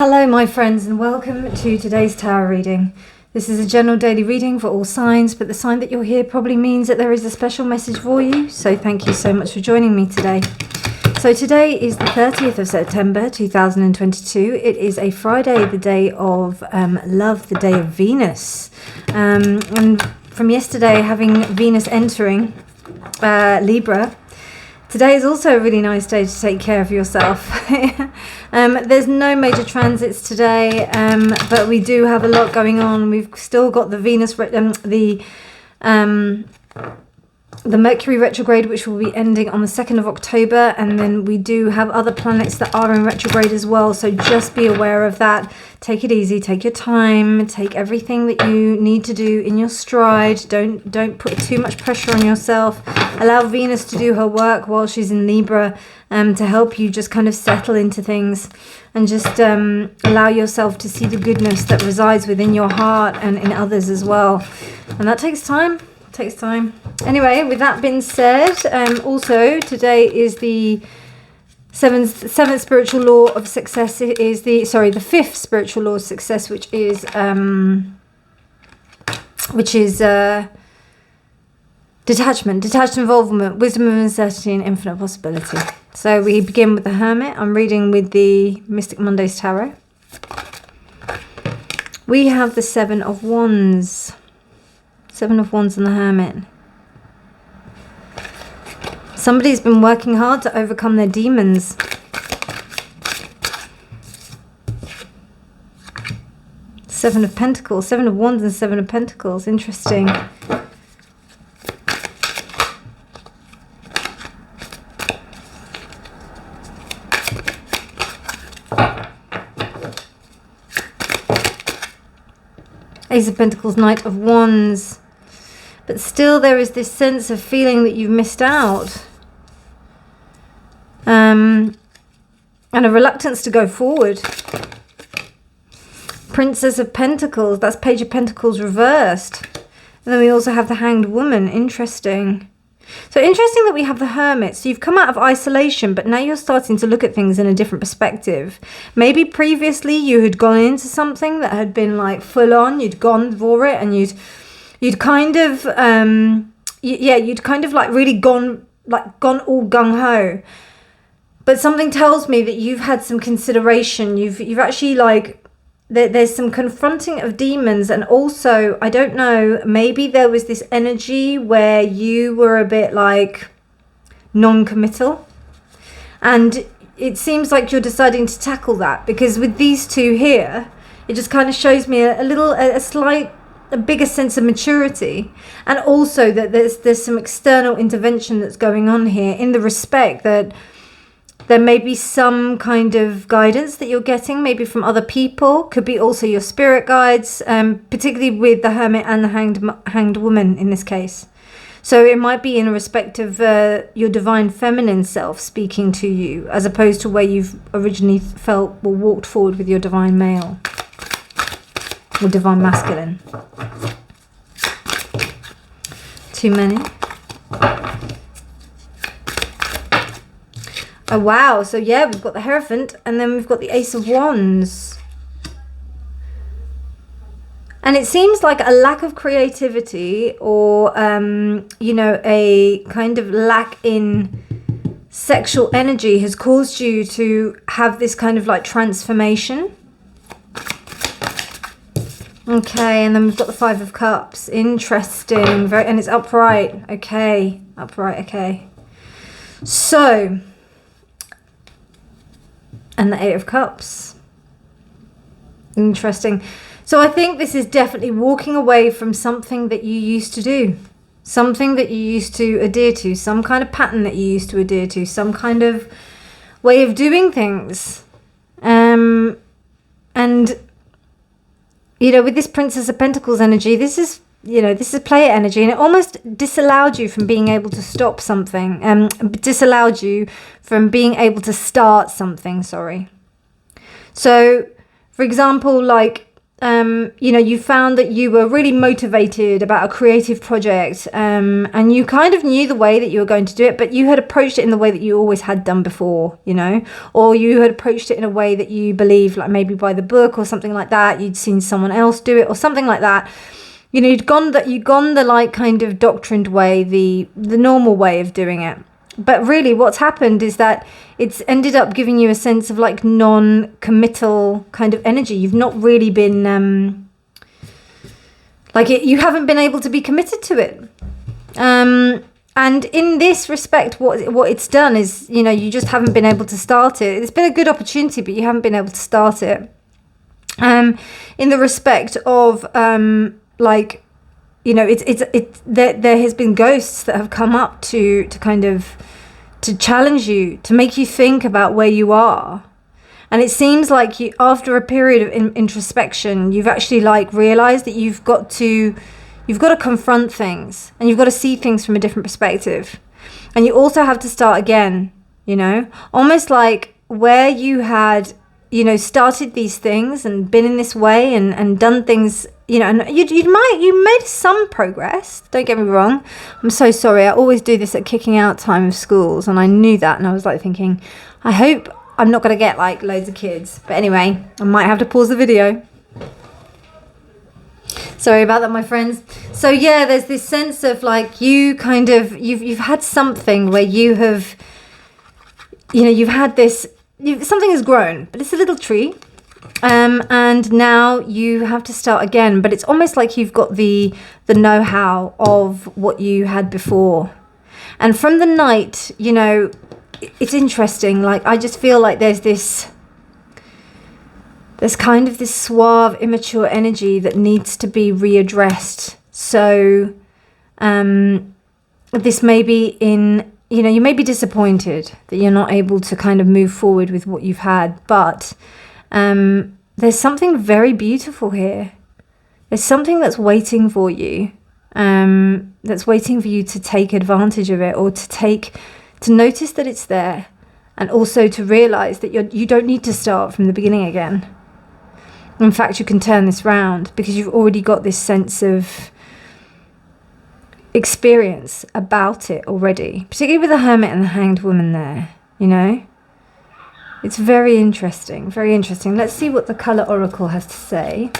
Hello my friends, and welcome to today's tarot reading. This is a general daily reading for all signs, but the sign that you're here probably means that there is a special message for you, so thank you so much for joining me today. So today is the 30th of September 2022. It is a Friday, the day of love, the day of Venus. And from yesterday, having Venus entering Libra, today is also a really nice day to take care of yourself. There's no major transits today, but we do have a lot going on. We've still got the Venus, the Mercury retrograde, which will be ending on the 2nd of October. And then we do have other planets that are in retrograde as well. So just be aware of that. Take it easy, take your time, take everything that you need to do in your stride. Don't put too much pressure on yourself. Allow Venus to do her work while she's in Libra, to help you just kind of settle into things and just allow yourself to see the goodness that resides within your heart and in others as well. And that takes time. Anyway, with that being said, also today is the seventh spiritual law of success. It is the fifth spiritual law of success, which is detachment, involvement, wisdom of uncertainty, and infinite possibility. So we begin with the Hermit. I'm reading with the Mystic Mondays Tarot. We have the Seven of Wands. Seven of Wands and the Hermit. Somebody's been working hard to overcome their demons. Seven of Pentacles. Seven of Wands and Seven of Pentacles. Interesting. Ace of Pentacles, Knight of Wands. But still there is this sense of feeling that you've missed out. And a reluctance to go forward. Princess of Pentacles, that's Page of Pentacles reversed. And then we also have the Hanged Woman. Interesting. So interesting that we have the Hermit. So you've come out of isolation, but now you're starting to look at things in a different perspective. Maybe previously you had gone into something that had been like full on. You'd gone for it, and you'd kind of you'd kind of like really gone all gung ho. But something tells me that you've had some consideration. You've actually there's some confronting of demons, and also, I don't know, maybe there was this energy where you were a bit like non-committal, and it seems like you're deciding to tackle that, because with these two here, it just kind of shows me a bigger sense of maturity, and also that there's some external intervention that's going on here, in the respect that there may be some kind of guidance that you're getting, maybe from other people. Could be also your spirit guides, particularly with the Hermit and the hanged woman in this case. So it might be in respect of your divine feminine self speaking to you, as opposed to where you've originally felt or walked forward with your divine male or divine masculine. Too many. Oh wow, so yeah, we've got the Hierophant, and then we've got the Ace of Wands. And it seems like a lack of creativity, or a kind of lack in sexual energy has caused you to have this kind of like transformation. Okay, and then we've got the Five of Cups. Interesting. And it's upright. Okay, okay. So, and the Eight of Cups. Interesting. So I think this is definitely walking away from something that you used to do. Something that you used to adhere to. Some kind of pattern that you used to adhere to. Some kind of way of doing things. And, with this Princess of Pentacles energy, this is player energy, and it almost disallowed you from being able to stop something, disallowed you from being able to start something, sorry. So, for example, you know, you found that you were really motivated about a creative project, and you kind of knew the way that you were going to do it, but you had approached it in the way that you always had done before, you know, or you had approached it in a way that you believed, like maybe by the book or something like that. You'd seen someone else do it or something like that. You know, you'd gone the like kind of doctrined way, the normal way of doing it. But really what's happened is that it's ended up giving you a sense of like non-committal kind of energy. You've not really been, you haven't been able to be committed to it. And in this respect, what it's done is, you know, you just haven't been able to start it. It's been a good opportunity, but you haven't been able to start it. In the respect of, like, you know, there has been ghosts that have come up to kind of to challenge you, to make you think about where you are. And it seems like you, after a period of introspection, you've actually like realized that you've got to confront things, and you've got to see things from a different perspective. And you also have to start again, you know, almost like where you had, you know, started these things and been in this way and done things, you know, and you made some progress. Don't get me wrong. I'm so sorry. I always do this at kicking out time of schools, and I knew that, and I was like thinking, I hope I'm not going to get like loads of kids. But anyway, I might have to pause the video. Sorry about that, my friends. So yeah, there's this sense of like you kind of you've had something where you have, you know, you've had this. Something has grown, but it's a little tree, and now you have to start again. But it's almost like you've got the know-how of what you had before. And from the night, you know, it's interesting. Like, I just feel like there's kind of this suave, immature energy that needs to be readdressed. So this may be in, you know, you may be disappointed that you're not able to kind of move forward with what you've had, but there's something very beautiful here. There's something that's waiting for you, that's waiting for you to take advantage of it, or to notice that it's there, and also to realize that you don't need to start from the beginning again. In fact, you can turn this round because you've already got this sense of experience about it already, particularly with the Hermit and the Hanged Woman there, you know. It's very interesting, very interesting. Let's see what the Colour Oracle has to say.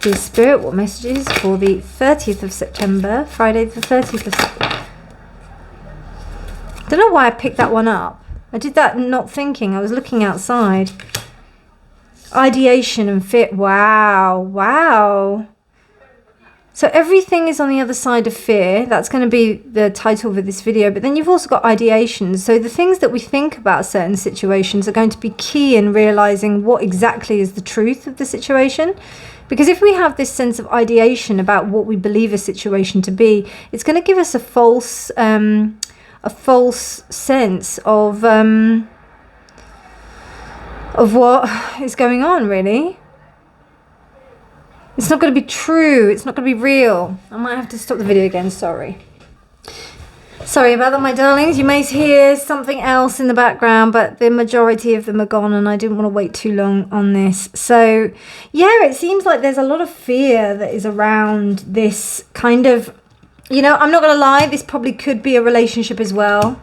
Dear Spirit, what messages for the 30th of September, Friday the 30th of September. I don't know why I picked that one up. I did that not thinking. I was looking outside. Ideation and fit. Wow, wow. So everything is on the other side of fear. That's going to be the title for this video. But then you've also got ideation. So the things that we think about certain situations are going to be key in realizing what exactly is the truth of the situation. Because if we have this sense of ideation about what we believe a situation to be, it's going to give us a false sense of what is going on, really. It's not going to be true. It's not going to be real. I might have to stop the video again. Sorry. Sorry about that, my darlings. You may hear something else in the background, but the majority of them are gone, and I didn't want to wait too long on this. So, yeah, it seems like there's a lot of fear that is around this kind of, you know, I'm not going to lie, this probably could be a relationship as well.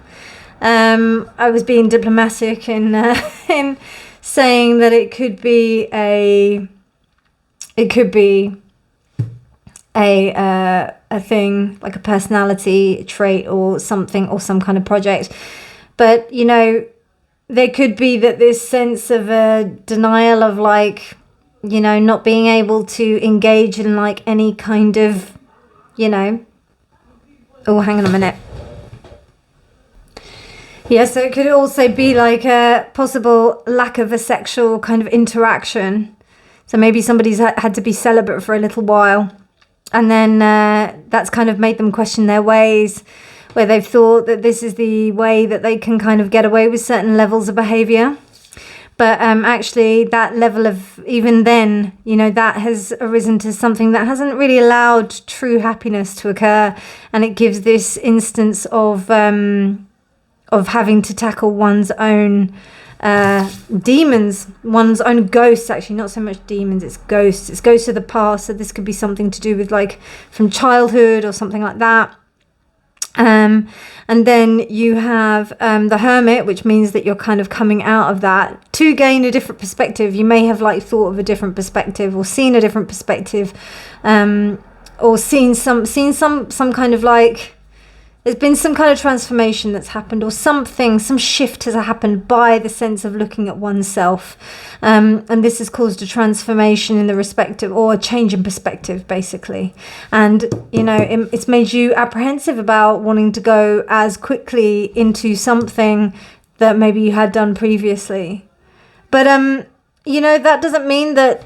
I was being diplomatic in saying that it could be a thing, like a personality trait or something, or some kind of project. But, you know, there could be that this sense of a denial of, like, you know, not being able to engage in like any kind of, you know, oh, hang on a minute. Yeah, so it could also be like a possible lack of a sexual kind of interaction. So maybe somebody's had to be celibate for a little while, and then that's kind of made them question their ways, where they've thought that this is the way that they can kind of get away with certain levels of behavior. But actually that level of, even then, you know, that has arisen to something that hasn't really allowed true happiness to occur. And it gives this instance of having to tackle one's own demons, one's own ghosts, actually, not so much demons, it's ghosts. It's ghosts of the past. So this could be something to do with like from childhood or something like that. And then you have the Hermit, which means that you're kind of coming out of that to gain a different perspective. You may have like thought of a different perspective or seen a different perspective, or seen some kind of like, there's been some kind of transformation that's happened, or something, some shift has happened by the sense of looking at oneself. And this has caused a transformation in the respective, or a change in perspective, basically. And, you know, it's made you apprehensive about wanting to go as quickly into something that maybe you had done previously. But, you know, that doesn't mean that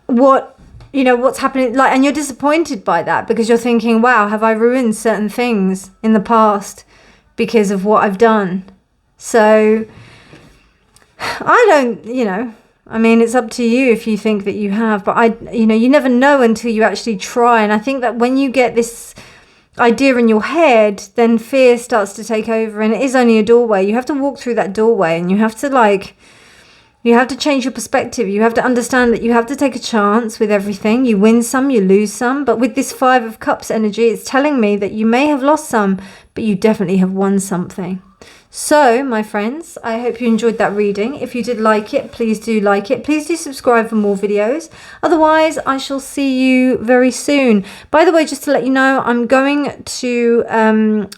what's happening, like, and you're disappointed by that because you're thinking, wow, have I ruined certain things in the past because of what I've done? So I don't, you know, I mean, it's up to you if you think that you have, but you know, you never know until you actually try. And I think that when you get this idea in your head, then fear starts to take over, and it is only a doorway. You have to walk through that doorway, and you have to change your perspective. You have to understand that you have to take a chance with everything. You win some, you lose some. But with this 5 of Cups energy, it's telling me that you may have lost some, but you definitely have won something. So, my friends, I hope you enjoyed that reading. If you did like it, please do like it. Please do subscribe for more videos. Otherwise, I shall see you very soon. By the way, just to let you know, I'm going to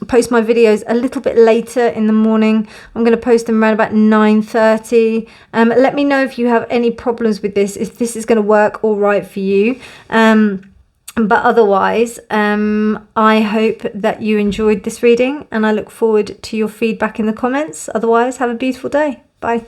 post my videos a little bit later in the morning. I'm going to post them around about 9:30. Let me know if you have any problems with this, if this is going to work all right for you. But otherwise, I hope that you enjoyed this reading, and I look forward to your feedback in the comments. Otherwise, have a beautiful day. Bye.